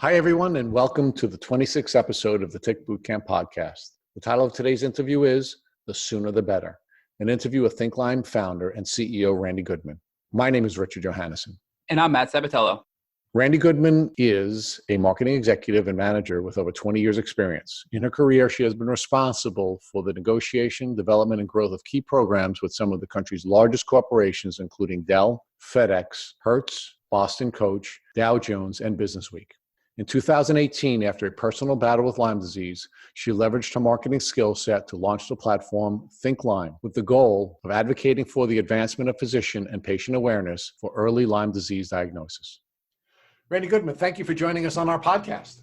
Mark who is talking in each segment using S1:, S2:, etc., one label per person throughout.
S1: Hi, everyone, and welcome to the 26th episode of the Tick Bootcamp podcast. The title of today's interview is The Sooner the Better, an interview with Think Lyme founder and CEO Randi Goodman. My name is Richard Johannesson.
S2: And I'm Matt Sabatello.
S1: Randi Goodman is a marketing executive and manager with over 20 years' experience. In her career, she has been responsible for the negotiation, development, and growth of key programs with some of the country's largest corporations, including Dell, FedEx, Hertz, Boston Coach, Dow Jones, and Businessweek. In 2018, after a personal battle with Lyme disease, she leveraged her marketing skill set to launch the platform Think Lyme with the goal of advocating for the advancement of physician and patient awareness for early Lyme disease diagnosis. Randi Goodman, thank you for joining us on our podcast.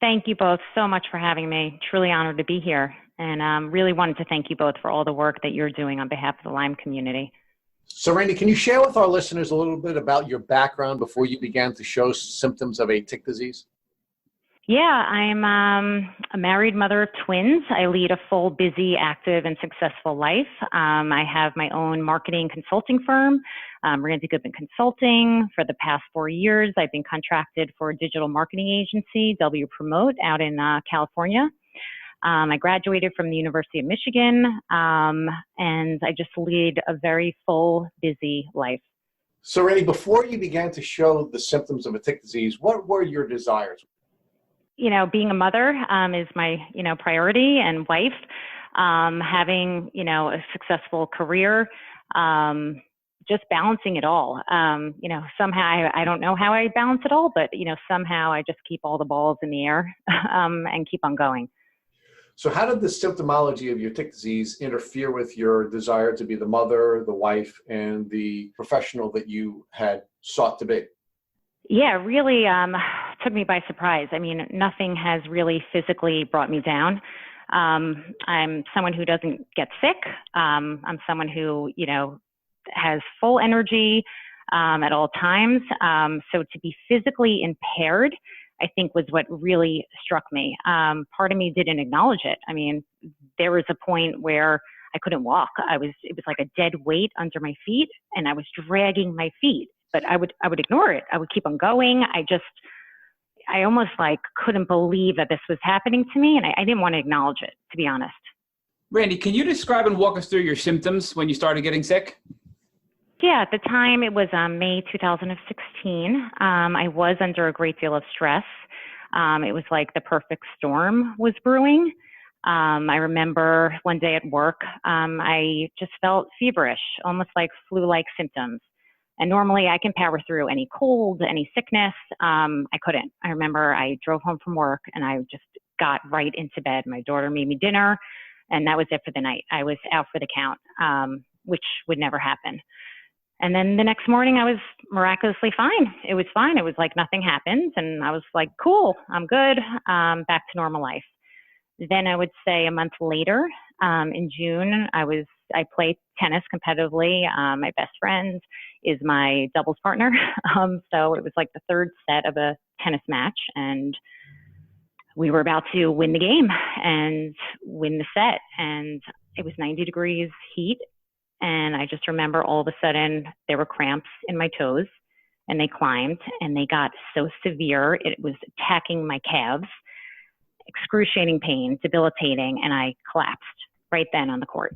S3: Thank you both so much for having me. Truly honored to be here. And really wanted to thank you both for all the work that you're doing on behalf of the Lyme community.
S1: So, Randi, can you share with our listeners a little bit about your background before you began to show symptoms of a tick disease?
S3: Yeah, I'm a married mother of twins. I lead a full, busy, active, and successful life. I have my own marketing consulting firm, Randi Goodman Consulting. For the past 4 years, I've been contracted for a digital marketing agency, W Promote, out in California. I graduated from the University of Michigan, and I just lead a very full, busy life.
S1: So, Randi, before you began to show the symptoms of a tick disease, what were your desires?
S3: You know, being a mother is my, priority, and wife, having, a successful career, just balancing it all. Somehow I don't know how I balance it all, but, somehow I just keep all the balls in the air and keep on going.
S1: So how did the symptomology of your tick disease interfere with your desire to be the mother, the wife, and the professional that you had sought to be?
S3: Yeah, really took me by surprise. I mean, nothing has really physically brought me down. I'm someone who doesn't get sick. I'm someone who, has full energy at all times. So to be physically impaired, I think was what really struck me. Part of me didn't acknowledge it. I mean, there was a point where I couldn't walk. It was like a dead weight under my feet, and I was dragging my feet, but I would ignore it. I would keep on going. I almost couldn't believe that this was happening to me, and I didn't want to acknowledge it, to be honest.
S2: Randi, can you describe and walk us through your symptoms when you started getting sick?
S3: Yeah, at the time, it was May 2016. I was under a great deal of stress. It was like the perfect storm was brewing. I remember one day at work, I just felt feverish, almost like flu-like symptoms. And normally I can power through any cold, any sickness. I couldn't. I remember I drove home from work and I just got right into bed. My daughter made me dinner, and that was it for the night. I was out for the count, which would never happen. And then the next morning I was miraculously fine. It was fine. It was like nothing happened. And I was like, cool, I'm good. Back to normal life. Then I would say a month later, in June, I played tennis competitively. My best friend is my doubles partner. So it was like the third set of a tennis match, and we were about to win the game and win the set. And it was 90 degrees heat. And I just remember all of a sudden there were cramps in my toes, and they climbed, and they got so severe. It was attacking my calves, excruciating pain, debilitating, and I collapsed right then on the court.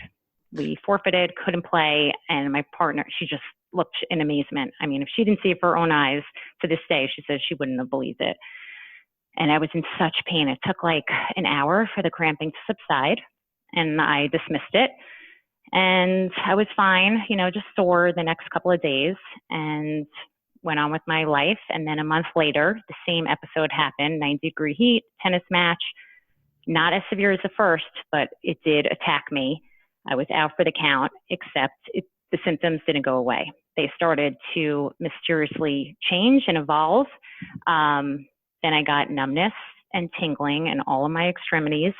S3: We forfeited, couldn't play, and my partner, she just looked in amazement. I mean, if she didn't see it with her own eyes, to this day, she says she wouldn't have believed it. And I was in such pain. It took like an hour for the cramping to subside, and I dismissed it. And I was fine, just sore the next couple of days, and went on with my life. And then a month later, the same episode happened, 90-degree heat, tennis match, not as severe as the first, but it did attack me. I was out for the count, except the symptoms didn't go away. They started to mysteriously change and evolve. Then I got numbness and tingling in all of my extremities.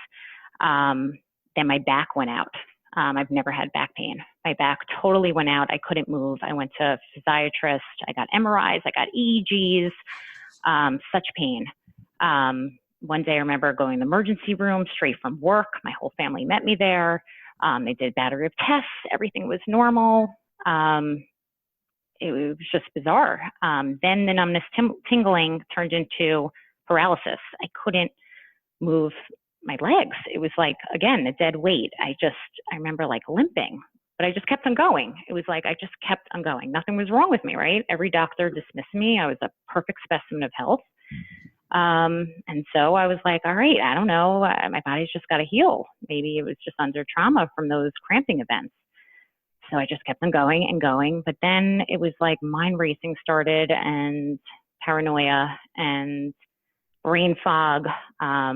S3: Then my back went out. I've never had back pain. My back totally went out. I couldn't move. I went to a physiatrist. I got MRIs. I got EEGs. Such pain. One day I remember going to the emergency room straight from work. My whole family met me there. They did a battery of tests. Everything was normal. It was just bizarre. Then the numbness tingling turned into paralysis. I couldn't move my legs. It was like, again, a dead weight. I remember like limping, but I just kept on going. It was like, I just kept on going. Nothing was wrong with me, right? Every doctor dismissed me. I was a perfect specimen of health. And so I was like, all right, I don't know. My body's just got to heal. Maybe it was just under trauma from those cramping events. So I just kept on going and going. But then it was like mind racing started and paranoia and brain fog. I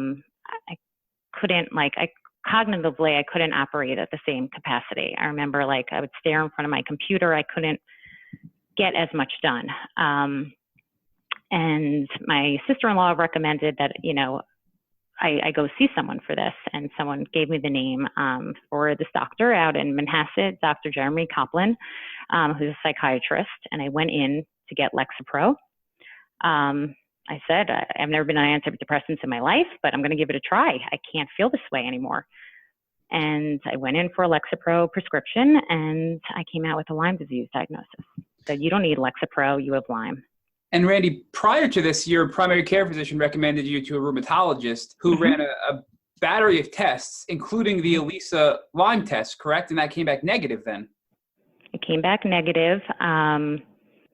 S3: couldn't cognitively, I couldn't operate at the same capacity. I remember like I would stare in front of my computer. I couldn't get as much done. And my sister-in-law recommended that, I go see someone for this. And someone gave me the name for this doctor out in Manhasset, Dr. Jeremy Kaplan, who's a psychiatrist. And I went in to get Lexapro. I said, I've never been on antidepressants in my life, but I'm going to give it a try. I can't feel this way anymore. And I went in for a Lexapro prescription, and I came out with a Lyme disease diagnosis. Said, you don't need Lexapro, you have Lyme.
S2: And Randi, prior to this, your primary care physician recommended you to a rheumatologist who ran a battery of tests, including the ELISA Lyme test, correct? And that came back negative then?
S3: It came back negative. My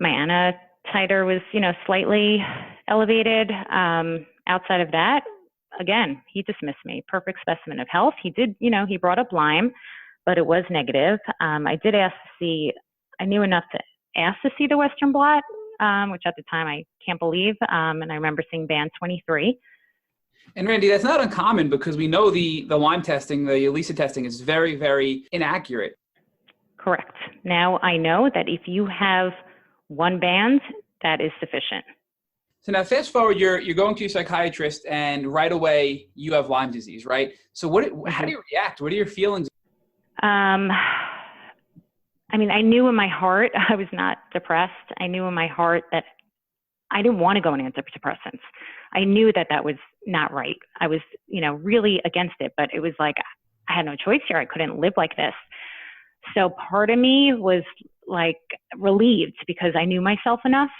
S3: Anna titer was, slightly elevated. Outside of that, again, he dismissed me. Perfect specimen of health. He did, he brought up Lyme, but it was negative. I did ask to see, I knew enough to ask to see the Western blot, which at the time I can't believe. And I remember seeing band 23.
S2: And Randi, that's not uncommon because we know the Lyme testing, the ELISA testing is very, very inaccurate.
S3: Correct. Now I know that if you have one band, that is sufficient.
S2: So now fast forward, you're going to your psychiatrist and right away you have Lyme disease, right? So how do you react? What are your feelings?
S3: I knew in my heart I was not depressed. I knew in my heart that I didn't want to go on antidepressants. I knew that that was not right. I was, really against it, but it was like I had no choice here. I couldn't live like this. So part of me was like relieved because I knew myself enough,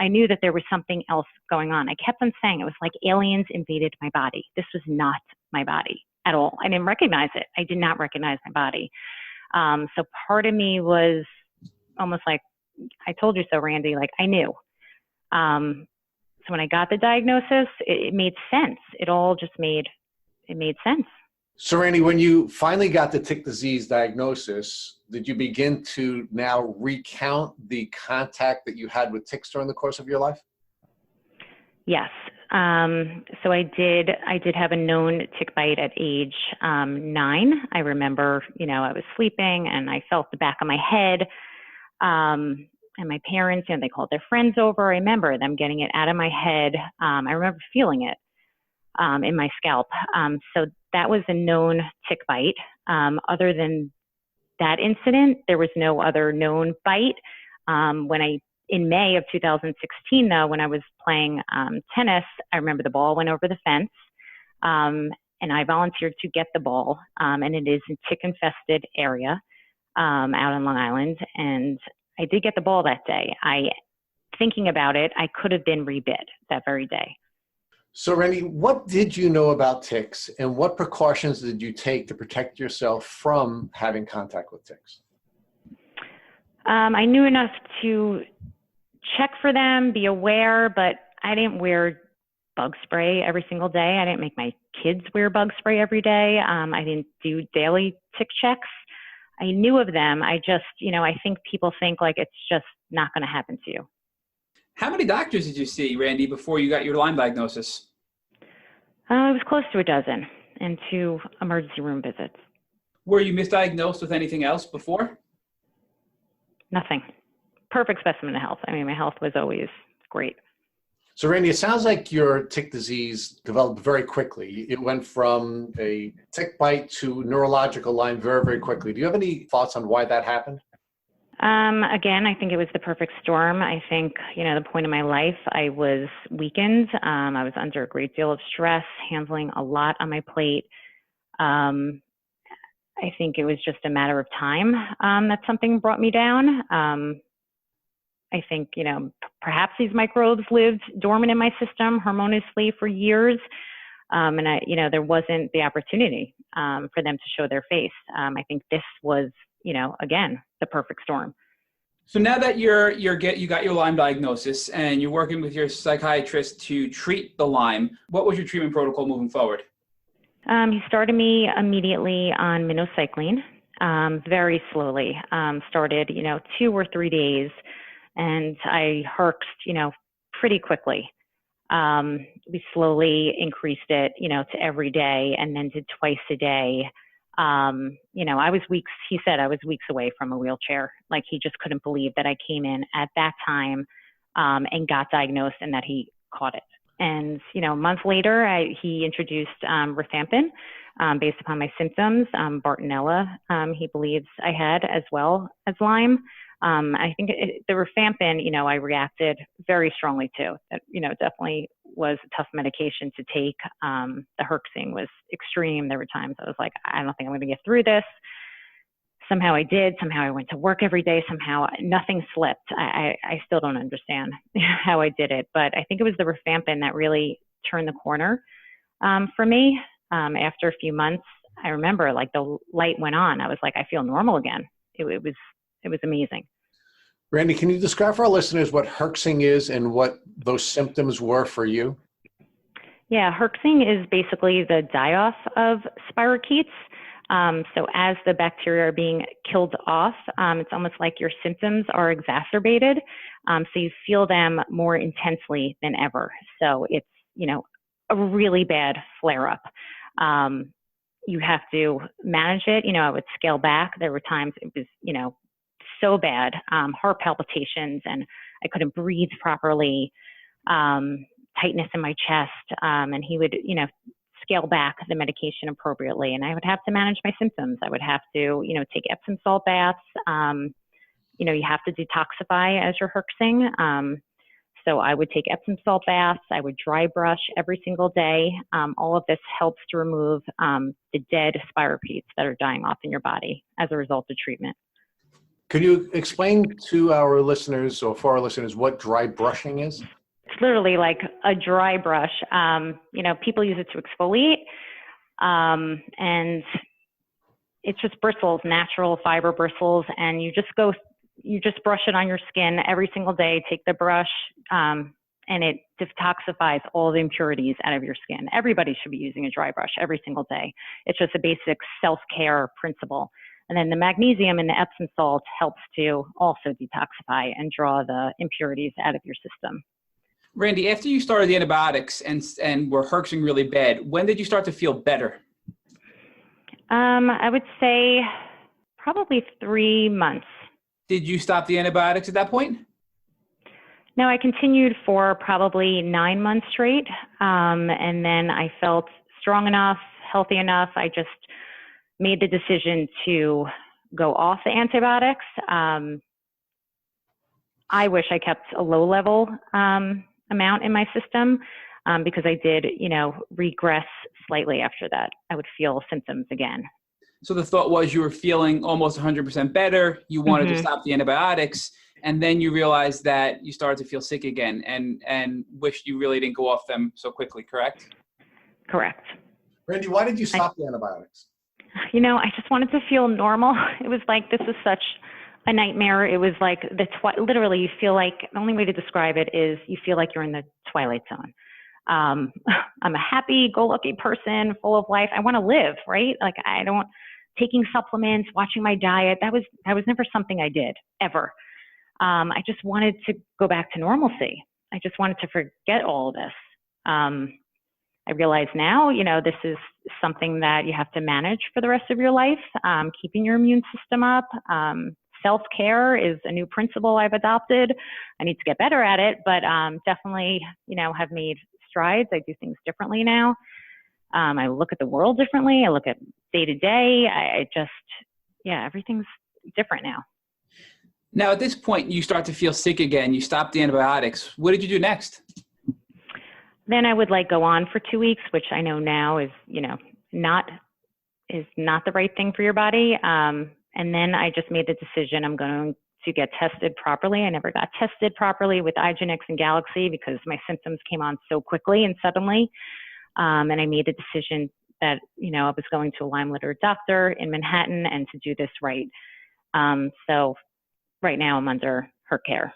S3: I knew that there was something else going on. I kept on saying it was like aliens invaded my body. This was not my body at all. I didn't recognize it. I did not recognize my body. So part of me was almost like, I told you so, Randi, like I knew. So when I got the diagnosis, it made sense. It made sense.
S1: So, Randi, when you finally got the tick disease diagnosis, did you begin to now recount the contact that you had with ticks during the course of your life?
S3: Yes. So I did have a known tick bite at age 9. I remember, I was sleeping and I felt the back of my head. And my parents, they called their friends over. I remember them getting it out of my head. I remember feeling it in my scalp. So that was a known tick bite. Other than that incident, there was no other known bite. In May of 2016, though, when I was playing tennis, I remember the ball went over the fence, and I volunteered to get the ball, and it is a tick-infested area out on Long Island, and I did get the ball that day. Thinking about it, I could have been rebit that very day.
S1: So, Randi, what did you know about ticks, and what precautions did you take to protect yourself from having contact with ticks?
S3: I knew enough to check for them, be aware, but I didn't wear bug spray every single day. I didn't make my kids wear bug spray every day. I didn't do daily tick checks. I knew of them. I just, I think people think like it's just not going to happen to you.
S2: How many doctors did you see, Randi, before you got your Lyme diagnosis?
S3: It was close to a dozen and 2 emergency room visits.
S2: Were you misdiagnosed with anything else before?
S3: Nothing. Perfect specimen of health. My health was always great.
S1: So, Randi, it sounds like your tick disease developed very quickly. It went from a tick bite to neurological Lyme very, very quickly. Do you have any thoughts on why that happened?
S3: Again, I think it was the perfect storm. I think, the point of my life, I was weakened. I was under a great deal of stress, handling a lot on my plate. I think it was just a matter of time that something brought me down. I think, perhaps these microbes lived dormant in my system harmoniously for years. And there wasn't the opportunity for them to show their face. I think this was, again, the perfect storm.
S2: So now that you got your Lyme diagnosis and you're working with your psychiatrist to treat the Lyme, what was your treatment protocol moving forward?
S3: He started me immediately on minocycline, very slowly. Started, 2 or 3 days, and I herxed, pretty quickly. We slowly increased it, to every day, and then did twice a day. He said I was weeks away from a wheelchair. Like, he just couldn't believe that I came in at that time, and got diagnosed and that he caught it. And, a month later, he introduced rifampin based upon my symptoms. Bartonella, he believes I had, as well as Lyme. I think the rifampin, I reacted very strongly to. That, definitely was a tough medication to take. The herxing was extreme. There were times I was like, I don't think I'm going to get through this. Somehow I did. Somehow I went to work every day. Somehow nothing slipped. I still don't understand how I did it, but I think it was the rifampin that really turned the corner for me. After a few months, I remember, like, the light went on. I was like, I feel normal again. It was amazing.
S1: Randi, can you describe for our listeners what herxing is and what those symptoms were for you?
S3: Yeah, herxing is basically the die-off of spirochetes. So as the bacteria are being killed off, it's almost like your symptoms are exacerbated. So you feel them more intensely than ever. So it's, a really bad flare-up. You have to manage it. I would scale back. There were times it was, so bad, heart palpitations, and I couldn't breathe properly, tightness in my chest. And he would, scale back the medication appropriately. And I would have to manage my symptoms. I would have to, take Epsom salt baths. You have to detoxify as you're herxing. So I would take Epsom salt baths. I would dry brush every single day. All of this helps to remove the dead spirochetes that are dying off in your body as a result of treatment.
S1: Could you explain to our listeners, or for our listeners, what dry brushing is?
S3: It's literally like a dry brush. People use it to exfoliate, and it's just bristles, natural fiber bristles, and you just brush it on your skin every single day. Take the brush, and it detoxifies all the impurities out of your skin. Everybody should be using a dry brush every single day. It's just a basic self-care principle. And then the magnesium in the Epsom salt helps to also detoxify and draw the impurities out of your system.
S2: Randi, after you started the antibiotics and were herxing really bad, when did you start to feel better?
S3: I would say probably 3 months.
S2: Did you stop the antibiotics at that point?
S3: No, I continued for probably 9 months straight. And then I felt strong enough, healthy enough. I just made the decision to go off the antibiotics. I wish I kept a low level amount in my system because I did, regress slightly after that. I would feel symptoms again.
S2: So the thought was you were feeling almost 100% better. You wanted to stop the antibiotics, and then you realized that you started to feel sick again and wished you really didn't go off them so quickly, correct?
S3: Correct.
S1: Randi, why did you stop the antibiotics?
S3: I just wanted to feel normal. It was like, this is such a nightmare. It was like literally you feel like, the only way to describe it is you feel like you're in the Twilight Zone. I'm a happy-go-lucky person, full of life. I want to live, right? Like, taking supplements, watching my diet. That was never something I did ever. I just wanted to go back to normalcy. I just wanted to forget all of this. I realize now, this is something that you have to manage for the rest of your life. Keeping your immune system up. Self-care is a new principle I've adopted. I need to get better at it, but definitely, have made strides. I do things differently now. I look at the world differently. I look at day to day. Everything's different now.
S2: Now, at this point, you start to feel sick again. You stop the antibiotics. What did you do next?
S3: Then I would go on for 2 weeks, which I know now is, not the right thing for your body. And then I just made the decision I'm going to get tested properly. I never got tested properly with IGeneX and Galaxy because my symptoms came on so quickly and suddenly. And I made a decision that, I was going to a Lyme-literate doctor in Manhattan and to do this right. So right now I'm under her care.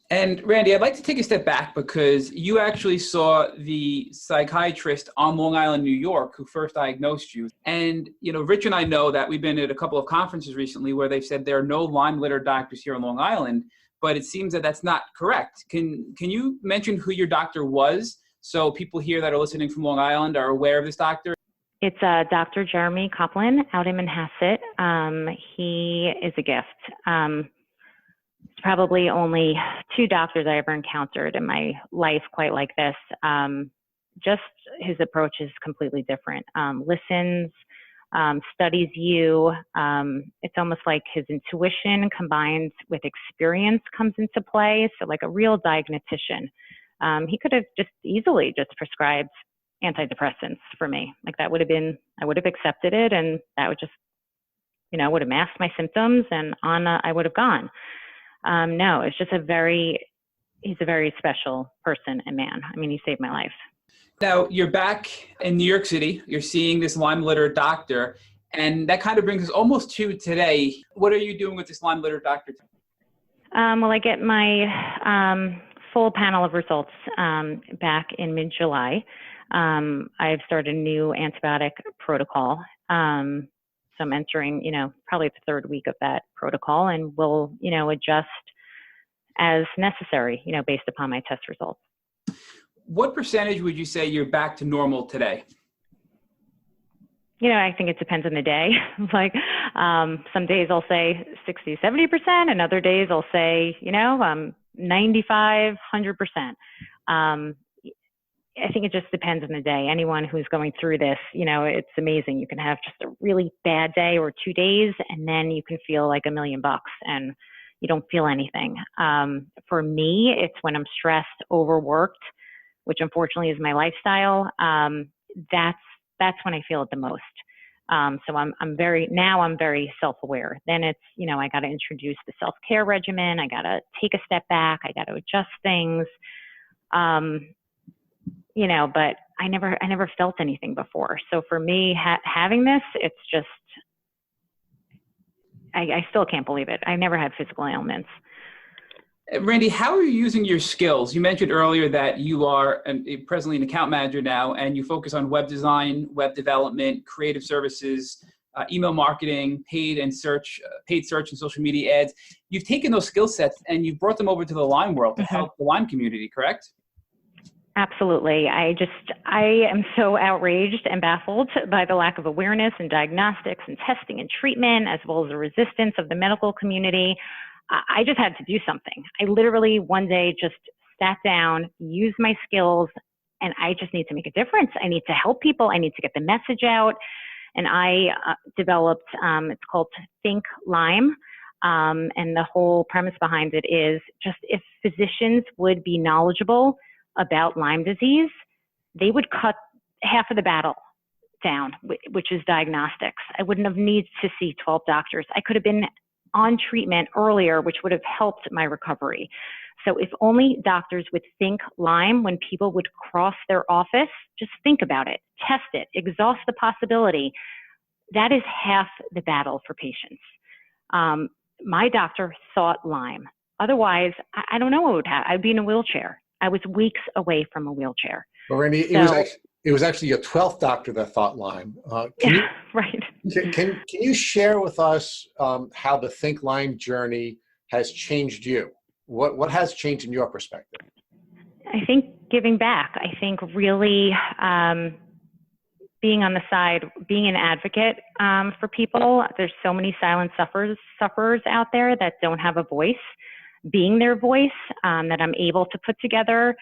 S2: And Randi, I'd like to take a step back because you actually saw the psychiatrist on Long Island, New York, who first diagnosed you. And, Rich and I know that we've been at a couple of conferences recently where they've said there are no Lyme-literate doctors here on Long Island, but it seems that that's not correct. Can you mention who your doctor was so people here that are listening from Long Island are aware of this doctor?
S3: It's Dr. Jeremy Coplin out in Manhasset. He is a gift. It's probably only 2 doctors I ever encountered in my life quite like this. Just his approach is completely different. Listens, studies you. It's almost like his intuition combined with experience comes into play. So like a real diagnostician. He could have just easily just prescribed antidepressants for me. Like that would have been, I would have accepted it, and that would just, would have masked my symptoms, and I would have gone. No, it's just he's a very special person and man. I mean, he saved my life.
S2: Now you're back in New York City, you're seeing this Lyme-literate doctor, and that kind of brings us almost to today. What are you doing with this Lyme-literate doctor?
S3: Well, I get my full panel of results back in mid-July. I've started a new antibiotic protocol. So I'm entering, probably the 3rd week of that protocol, and we'll, adjust as necessary, based upon my test results.
S2: What percentage would you say you're back to normal today?
S3: I think it depends on the day. Like some days I'll say 60, 70%, and other days I'll say, 95, 100%. I think it just depends on the day. Anyone who's going through this, it's amazing. You can have just a really bad day or 2 days, and then you can feel like $1 million and you don't feel anything. For me, it's when I'm stressed, overworked, which unfortunately is my lifestyle. That's when I feel it the most. So I'm very self-aware. Then it's, I got to introduce the self-care regimen. I got to take a step back. I got to adjust things. But I never felt anything before. So for me, having this, it's just, I still can't believe it. I never had physical ailments.
S2: Randi, how are you using your skills? You mentioned earlier that you are presently an account manager now, and you focus on web design, web development, creative services, email marketing, paid search and social media ads. You've taken those skill sets and you've brought them over to the Lyme world to help the Lyme community, correct?
S3: Absolutely. I am so outraged and baffled by the lack of awareness in diagnostics and testing and treatment, as well as the resistance of the medical community. I just had to do something. I literally one day just sat down, used my skills, and I just need to make a difference. I need to help people. I need to get the message out. And I developed, it's called Think Lyme. And the whole premise behind it is just if physicians would be knowledgeable about Lyme disease, they would cut half of the battle down, which is diagnostics. I wouldn't have needed to see 12 doctors. I could have been on treatment earlier, which would have helped my recovery. So if only doctors would think Lyme when people would cross their office, just think about it, test it, exhaust the possibility. That is half the battle for patients. My doctor thought Lyme. Otherwise, I don't know what would happen. I'd be in a wheelchair. I was weeks away from a wheelchair.
S1: Well, Randi, it was actually your 12th doctor that thought Lyme.
S3: Right.
S1: Can you share with us how the Think Lyme journey has changed you? What has changed in your perspective?
S3: I think giving back. I think really being on the side, being an advocate for people. There's so many silent sufferers out there that don't have a voice. Being their voice, that I'm able to put together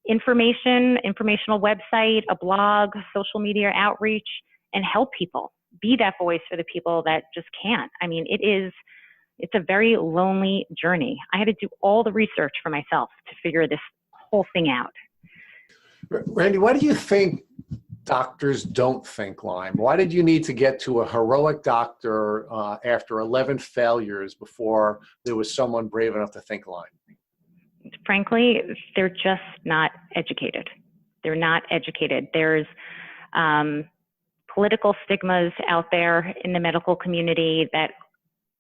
S3: informational website, a blog, social media outreach, and help people. Be that voice for the people that just can't. I mean, it's a very lonely journey. I had to do all the research for myself to figure this whole thing out.
S1: Randi, why do you think doctors don't think Lyme? Why did you need to get to a heroic doctor after 11 failures before there was someone brave enough to think Lyme?
S3: Frankly, they're just not educated. They're not educated. There's political stigmas out there in the medical community that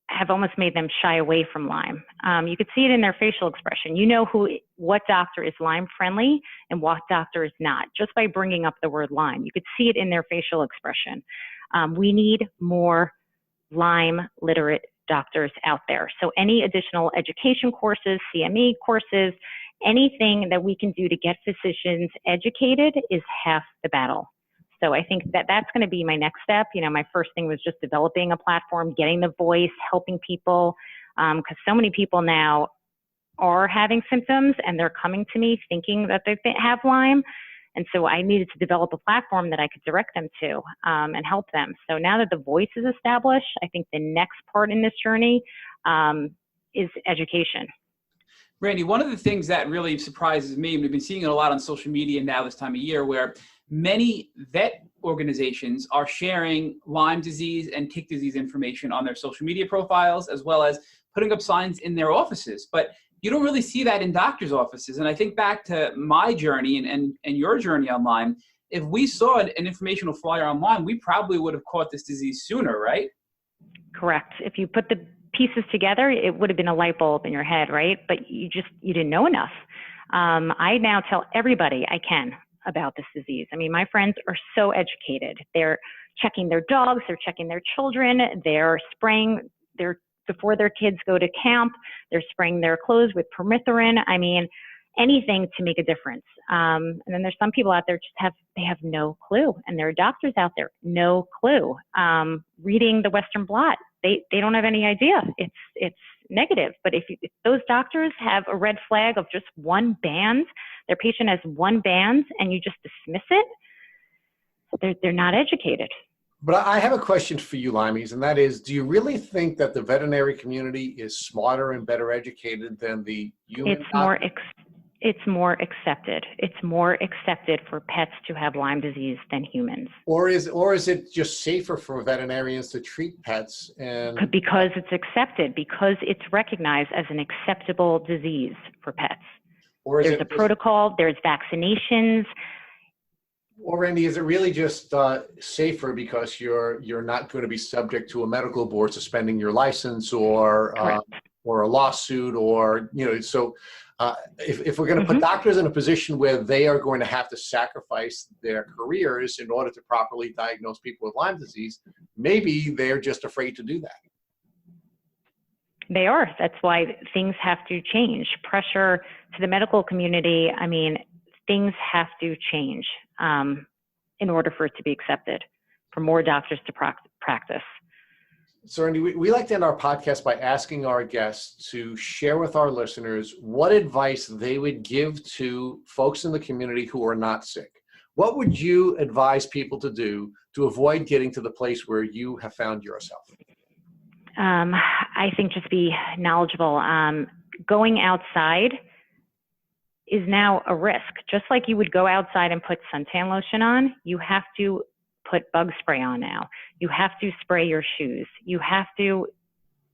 S3: have almost made them shy away from Lyme. You could see it in their facial expression. You know what doctor is Lyme friendly and what doctor is not, just by bringing up the word Lyme. You could see it in their facial expression. We need more Lyme literate doctors out there. So any additional education courses, CME courses, anything that we can do to get physicians educated is half the battle. So I think that that's going to be my next step. You know, my first thing was just developing a platform, getting the voice, helping people, because so many people now are having symptoms and they're coming to me thinking that they have Lyme. And so I needed to develop a platform that I could direct them to and help them. So now that the voice is established, I think the next part in this journey is education.
S2: Randi, one of the things that really surprises me, and we've been seeing it a lot on social media now this time of year, where many vet organizations are sharing Lyme disease and tick disease information on their social media profiles, as well as putting up signs in their offices. But you don't really see that in doctors' offices. And I think back to my journey and your journey on Lyme, if we saw an informational flyer on Lyme, we probably would have caught this disease sooner, right?
S3: Correct. If you put the pieces together, it would have been a light bulb in your head, right? But you didn't know enough. I now tell everybody I can about this disease. I mean, my friends are so educated. They're checking their dogs, they're checking their children, they're spraying before their kids go to camp, they're spraying their clothes with permethrin. I mean, anything to make a difference. And then there's some people out there they have no clue. And there are doctors out there, no clue. Reading the Western blot, they don't have any idea. It's negative. But if those doctors have a red flag of just one band, their patient has one band, and you just dismiss it, they're not educated.
S1: But I have a question for you, Limeys, and that is, do you really think that the veterinary community is smarter and better educated than the human doctor?
S3: It's more accepted. It's more accepted for pets to have Lyme disease than humans.
S1: Or is it just safer for veterinarians to treat pets?
S3: Because it's accepted, because it's recognized as an acceptable disease for pets. There's a protocol, there's vaccinations.
S1: Or Randi, is it really just safer because you're not going to be subject to a medical board suspending your license or a lawsuit, or so if we're going to put doctors in a position where they are going to have to sacrifice their careers in order to properly diagnose people with Lyme disease, maybe they're just afraid to do that.
S3: They are. That's why things have to change. Pressure to the medical community. I mean, things have to change in order for it to be accepted, for more doctors to practice.
S1: So, Randi, we like to end our podcast by asking our guests to share with our listeners what advice they would give to folks in the community who are not sick. What would you advise people to do to avoid getting to the place where you have found yourself?
S3: I think just be knowledgeable. Going outside is now a risk. Just like you would go outside and put suntan lotion on, you have to put bug spray on now. You have to spray your shoes. You have to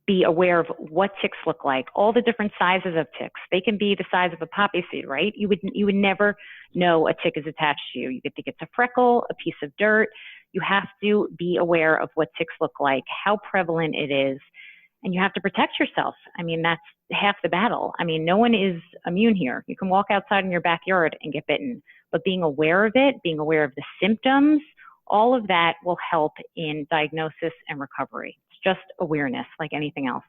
S3: be aware of what ticks look like, all the different sizes of ticks. They can be the size of a poppy seed, right? You would never know a tick is attached to you. You could think it's a freckle, a piece of dirt. You have to be aware of what ticks look like, how prevalent it is, and you have to protect yourself. I mean, that's half the battle. I mean, no one is immune here. You can walk outside in your backyard and get bitten, but being aware of it, being aware of the symptoms, all of that will help in diagnosis and recovery. It's just awareness, like anything else.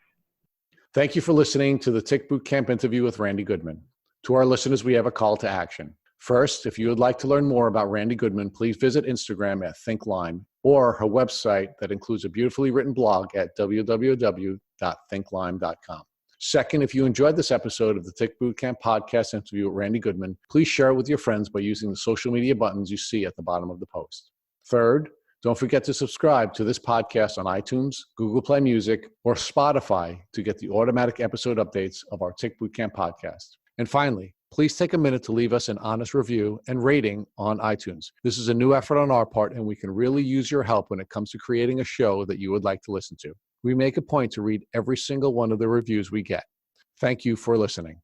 S1: Thank you for listening to the Tick Boot Camp interview with Randi Goodman. To our listeners, we have a call to action. First, if you would like to learn more about Randi Goodman, please visit Instagram at Think Lyme or her website that includes a beautifully written blog at www.thinklyme.com. Second, if you enjoyed this episode of the Tick Boot Camp podcast interview with Randi Goodman, please share it with your friends by using the social media buttons you see at the bottom of the post. Third, don't forget to subscribe to this podcast on iTunes, Google Play Music, or Spotify to get the automatic episode updates of our Tick Boot Camp podcast. And finally, please take a minute to leave us an honest review and rating on iTunes. This is a new effort on our part, and we can really use your help when it comes to creating a show that you would like to listen to. We make a point to read every single one of the reviews we get. Thank you for listening.